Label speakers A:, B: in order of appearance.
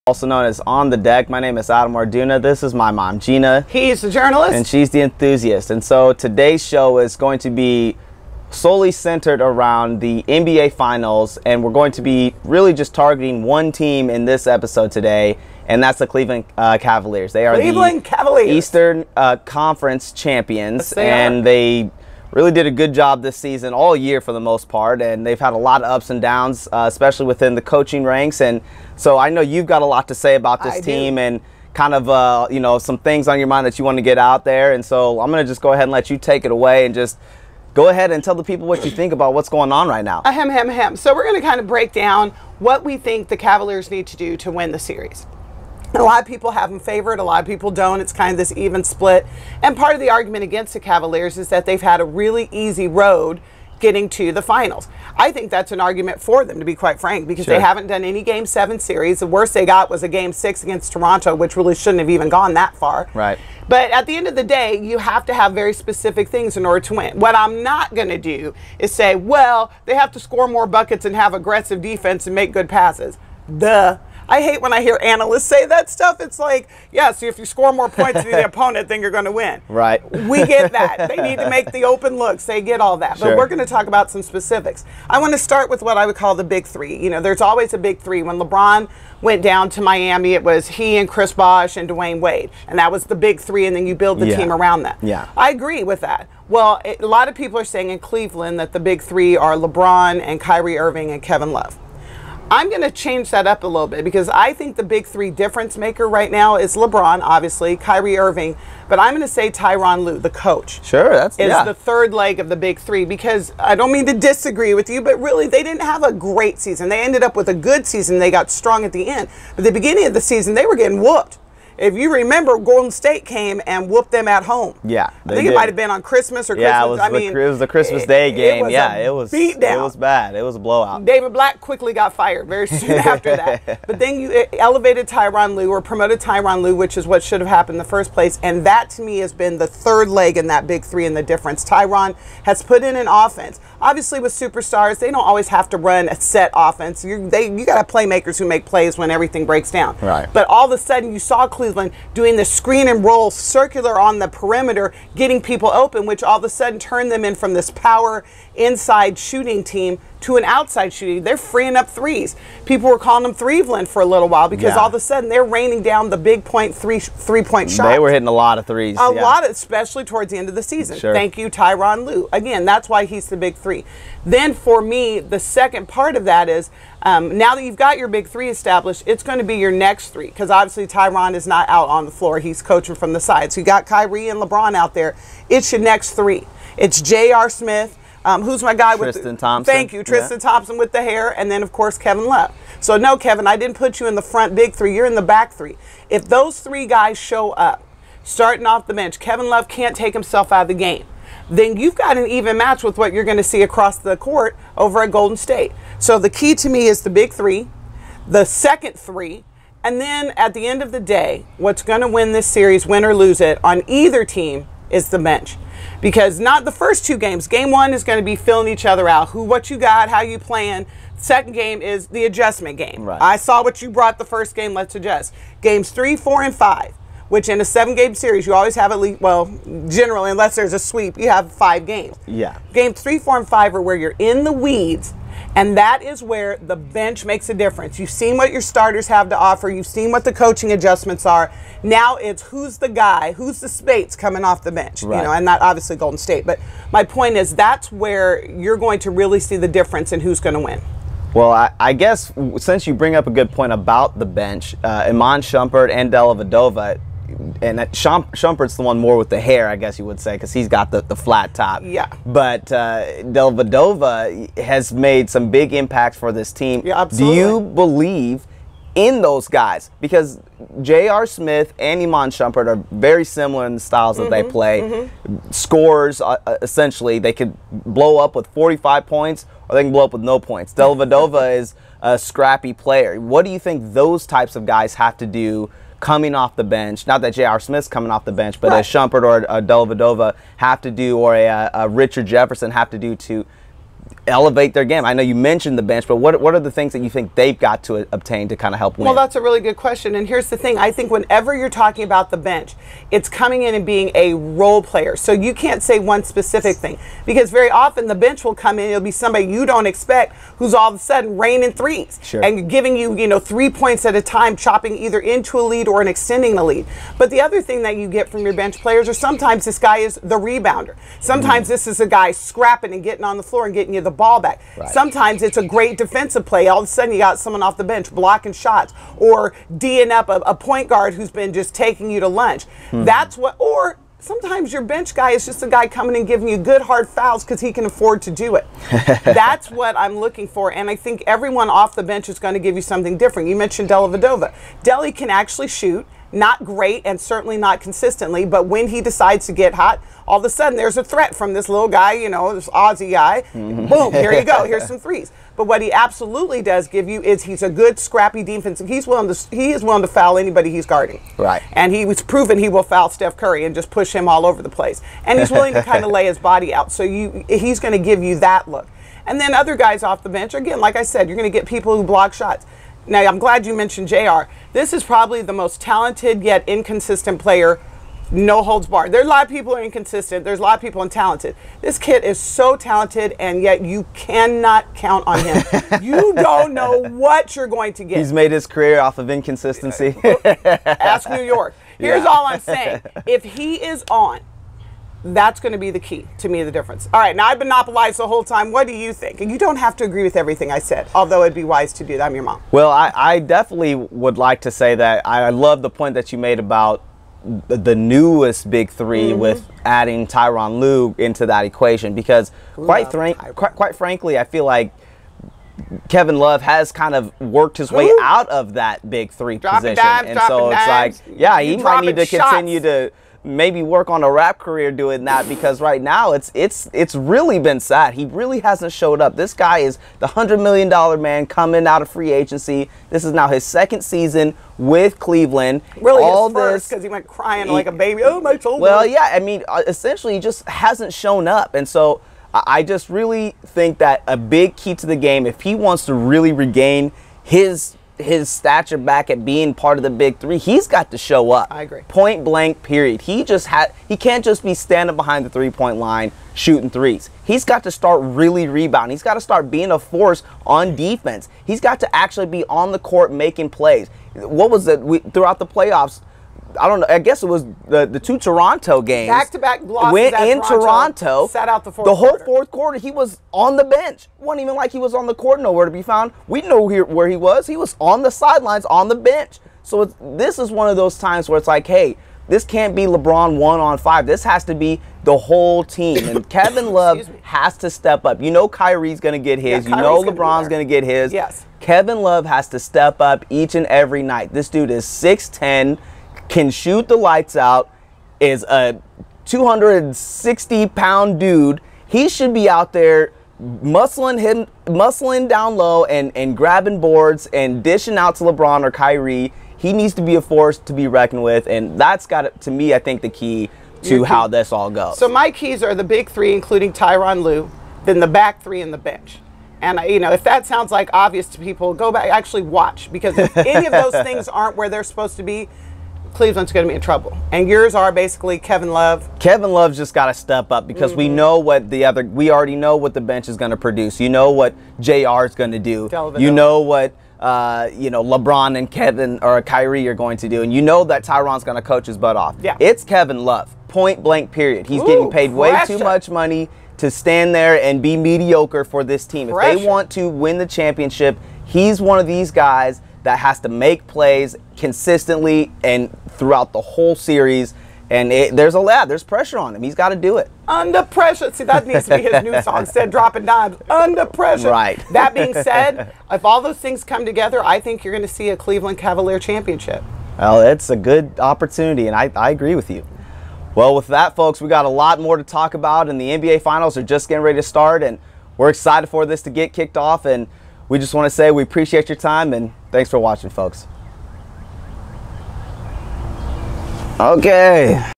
A: Also known as On the Deck. My name is Adam Arduna. This is my mom, Gina.
B: He's the journalist.
A: And she's the enthusiast. And so today's show is going to be solely centered around the NBA Finals, and we're going to be really just targeting one team in this episode today, and that's the Cleveland Cavaliers. They are
B: Cleveland Cavaliers,
A: Eastern Conference champions,
B: yes,
A: they really did a good job this season, all year for the most part, and they've had a lot of ups and downs, especially within the coaching ranks. And so I know you've got a lot to say about this team and kind of, you know, some things on your mind that you want to get out there. And so I'm going to just go ahead and let you take it away and just go ahead and tell the people what you think about what's going on right now.
B: So we're going to kind of break down what we think the Cavaliers need to do to win the series. A lot of people have them favored, a lot of people don't. It's kind of this even split. And part of the argument against the Cavaliers is that they've had a really easy road getting to the finals. I think that's an argument for them, to be quite frank, because they haven't done any Game 7 series. The worst they got was a Game 6 against Toronto, which really shouldn't have even gone that far.
A: Right.
B: But at the end of the day, you have to have very specific things in order to win. What I'm not going to do is say, well, they have to score more buckets and have aggressive defense and make good passes. Duh. I hate when I hear analysts say that stuff. It's like, yeah, so if you score more points than the opponent, then you're going to win.
A: Right.
B: We get that. They need to make the open looks. They get all that. But we're going to talk about some specifics. I want to start with what I would call the big three. You know, there's always a big three. When LeBron went down to Miami, it was he and Chris Bosh and Dwayne Wade. And that was the big three, and then you build the team around that.
A: Yeah.
B: I agree with that. Well, a lot of people are saying in Cleveland that the big three are LeBron and Kyrie Irving and Kevin Love. I'm going to change that up a little bit because I think the big three difference maker right now is LeBron, obviously, Kyrie Irving, but I'm going to say Tyronn Lue, the coach.
A: Sure, that's
B: the third leg of the big three, because I don't mean to disagree with you, but really they didn't have a great season. They ended up with a good season. They got strong at the end. But at the beginning of the season, they were getting whooped. If you remember, Golden State came and whooped them at home.
A: Yeah,
B: I think it might have been on Christmas or Christmas.
A: Yeah, it was the Christmas Day game. It was
B: beatdown.
A: It was bad. It was a blowout.
B: David Black quickly got fired very soon after that. But then you elevated Tyronn Lue, or promoted Tyronn Lue, which is what should have happened in the first place. And that, to me, has been the third leg in that big three and the difference. Tyronn has put in an offense. Obviously, with superstars, they don't always have to run a set offense. You got to have playmakers who make plays when everything breaks down.
A: Right.
B: But all of a sudden, you saw Cleveland doing this screen and roll circular on the perimeter, getting people open, which all of a sudden turned them in from this power inside shooting team to an outside shooting. They're freeing up threes. People were calling them Threeveland for a little while because all of a sudden they're raining down the big three-point shots.
A: They were hitting a lot of threes.
B: A lot, especially towards the end of the season. Thank you, Tyronn Lue. Again, that's why he's the big three. Then for me, the second part of that is now that you've got your big three established, it's going to be your next three, because obviously Tyronn is not out on the floor. He's coaching from the side. So you got Kyrie and LeBron out there. It's your next three. It's J.R. Smith. Who's my guy with
A: Tristan Thompson?
B: Thank you, Tristan Thompson with the hair, and then of course Kevin Love. So no, Kevin, I didn't put you in the front big three. You're in the back three. If those three guys show up, starting off the bench, Kevin Love can't take himself out of the game, then you've got an even match with what you're going to see across the court over at Golden State. So the key to me is the big three, the second three, and then at the end of the day, what's going to win this series, win or lose it, on either team is the bench. Because not the first two games. Game one is going to be filling each other out. What you got, how you playing. Second game is the adjustment game.
A: Right.
B: I saw what you brought the first game, let's adjust. Games 3, 4, and 5, which in a 7-game series, you always have at least, well, generally, unless there's a sweep, you have 5 games.
A: Yeah.
B: Games 3, 4, and 5 are where you're in the weeds, and that is where the bench makes a difference. You've seen what your starters have to offer. You've seen what the coaching adjustments are. Now it's who's the guy, who's the Spates coming off the bench,
A: right.
B: You know, and not obviously Golden State. But my point is that's where you're going to really see the difference in who's going to win.
A: Well, I guess since you bring up a good point about the bench, Iman Shumpert and Dellavedova, and Shumpert's the one more with the hair, I guess you would say, because he's got the flat top.
B: Yeah.
A: But Dellavedova has made some big impacts for this team.
B: Yeah, absolutely.
A: Do you believe in those guys? Because J.R. Smith and Iman Shumpert are very similar in the styles that they play. Scores, essentially, they could blow up with 45 points or they can blow up with no points. Dellavedova is a scrappy player. What do you think those types of guys have to do coming off the bench? Not that J.R. Smith's coming off the bench, but a Shumpert or a Dellavedova have to do, or a Richard Jefferson have to do to elevate their game? I know you mentioned the bench, but what are the things that you think they've got to obtain to kind of help win?
B: Well, that's a really good question. And here's the thing. I think whenever you're talking about the bench, it's coming in and being a role player. So you can't say one specific thing, because very often the bench will come in, it'll be somebody you don't expect who's all of a sudden raining threes and giving you, 3 points at a time, chopping either into a lead or an extending the lead. But the other thing that you get from your bench players are sometimes this guy is the rebounder. Sometimes this is a guy scrapping and getting on the floor and getting you the ball back. Sometimes it's a great defensive play. All of a sudden you got someone off the bench blocking shots or D'ing up a point guard who's been just taking you to lunch. That's what, or sometimes your bench guy is just a guy coming and giving you good hard fouls because he can afford to do it. That's what I'm looking for, and I think everyone off the bench is going to give you something different. You mentioned Dellavedova. Delly can actually shoot. Not great and certainly not consistently, but when he decides to get hot, all of a sudden there's a threat from this little guy, this Aussie guy. Boom, here you go. Here's some threes. But what he absolutely does give you is he's a good scrappy defense. He is willing to foul anybody he's guarding.
A: Right.
B: And he was proven he will foul Steph Curry and just push him all over the place. And he's willing to kind of lay his body out. So he's going to give you that look. And then other guys off the bench, again, like I said, you're going to get people who block shots. Now, I'm glad you mentioned JR. This is probably the most talented yet inconsistent player, no holds barred. There's a lot of people who are inconsistent. There's a lot of people untalented. This kid is so talented, and yet you cannot count on him. You don't know what you're going to get.
A: He's made his career off of inconsistency.
B: Ask New York. Here's all I'm saying. If he is on, that's going to be the key, to me, the difference. All right, now I've monopolized the whole time. What do you think? And you don't have to agree with everything I said, although it'd be wise to do that. I'm your mom.
A: Well, I definitely would like to say that I love the point that you made about the newest big three with adding Tyronn Lue into that equation, because quite frankly, I feel like Kevin Love has kind of worked his way out of that big three position. And so it's like, yeah, he might need to continue to maybe work on a rap career doing that, because right now it's really been sad. He really hasn't showed up. This guy is the $100 million man coming out of free agency. This is now his second season with Cleveland.
B: Really his first, because he went crying like a baby. Oh, my shoulder.
A: Well, yeah, I mean, essentially he just hasn't shown up. And so I just really think that a big key to the game, if he wants to really regain his stature back at being part of the big three, he's got to show up.
B: I agree.
A: Point blank, period. He can't just be standing behind the three-point line shooting threes. He's got to start really rebounding. He's got to start being a force on defense. He's got to actually be on the court making plays. What was it throughout the playoffs? I don't know. I guess it was the two Toronto games.
B: Back-to-back losses
A: went in Toronto.
B: Sat out the whole
A: fourth quarter, he was on the bench. It wasn't even like he was on the court, nowhere to be found. We know where he was. He was on the sidelines, on the bench. So this is one of those times where it's like, hey, this can't be LeBron 1-on-5. This has to be the whole team. And Kevin Love has to step up. You know Kyrie's going to get his. You know LeBron's going to get his.
B: Yes.
A: Kevin Love has to step up each and every night. This dude is 6'10", can shoot the lights out, is a 260-pound dude. He should be out there muscling down low and grabbing boards and dishing out to LeBron or Kyrie. He needs to be a force to be reckoned with, and that's got, to me, I think, the key to how this all goes.
B: So my keys are the big three, including Tyronn Lue, then the back three and the bench. And, if that sounds like obvious to people, go back, actually watch, because if any of those things aren't where they're supposed to be, Cleveland's going to be in trouble. And yours are basically Kevin Love.
A: Kevin Love's just got to step up, because we know what we already know what the bench is going to produce. You know what JR is going to do. You know what LeBron and Kevin or Kyrie are going to do, and you know that Tyron's going to coach his butt off.
B: Yeah.
A: It's Kevin Love, point blank, period. He's getting paid way too much money to stand there and be mediocre for this team. If they want to win the championship, he's one of these guys that has to make plays consistently and throughout the whole series. And there's pressure on him. He's got to do it.
B: Under pressure. See, that needs to be his new song. Instead of dropping dimes, under pressure.
A: Right.
B: That being said, if all those things come together, I think you're going to see a Cleveland Cavalier championship.
A: Well, it's a good opportunity, and I agree with you. Well, with that, folks, we got a lot more to talk about, and the NBA Finals are just getting ready to start, and we're excited for this to get kicked off, and we just want to say we appreciate your time, and thanks for watching, folks. Okay.